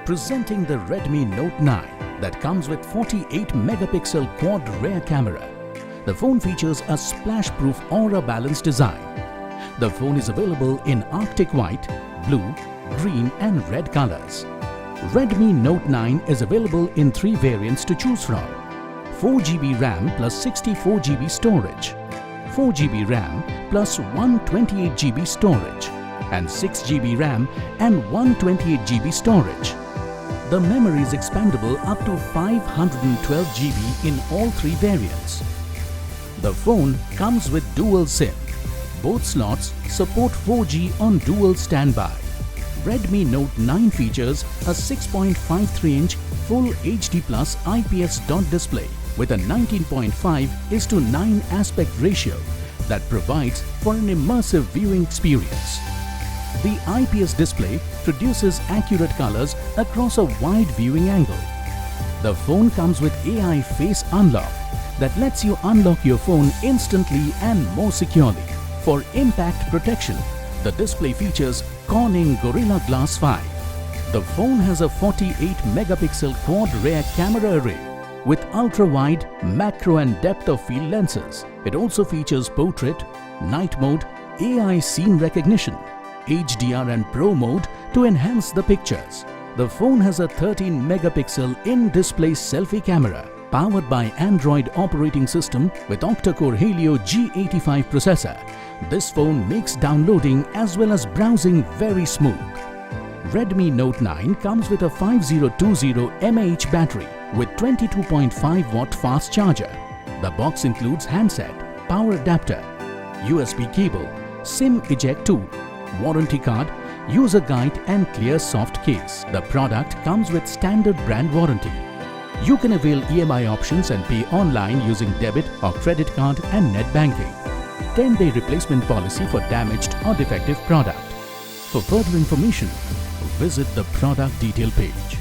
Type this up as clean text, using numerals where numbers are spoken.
Presenting the Redmi Note 9 that comes with 48 megapixel quad rear camera. The phone features a splash-proof aura balance design. The phone is available in Arctic white, blue, green and red colors. Redmi Note 9 is available in 3 variants to choose from: 4GB RAM plus 64GB storage, 4GB RAM plus 128GB storage, and 6GB RAM and 128GB storage. The memory is expandable up to 512GB in all 3 variants. The phone comes with dual SIM. Both slots support 4G on dual standby. Redmi Note 9 features a 6.53-inch Full HD Plus IPS dot display with a 19.5:9 aspect ratio that provides for an immersive viewing experience. The IPS display produces accurate colors across a wide viewing angle. The phone comes with AI Face Unlock that lets you unlock your phone instantly and more securely. For impact protection, the display features Corning Gorilla Glass 5. The phone has a 48 megapixel quad rear camera array with ultra-wide, macro and depth of field lenses. It also features portrait, night mode, AI scene recognition, HDR and Pro mode to enhance the pictures. The phone has a 13 megapixel in-display selfie camera powered by Android operating system with octa-core Helio G85 processor. This phone makes downloading as well as browsing very smooth. Redmi Note 9 comes with a 5020 mAh battery with 22.5 watt fast charger. The box includes handset, power adapter, USB cable, SIM eject tool, warranty card, user guide and clear soft case. The product comes with standard brand warranty. You can avail EMI options and pay online using debit or credit card and net banking. 10-day replacement policy for damaged or defective product. For further information, visit the product detail page.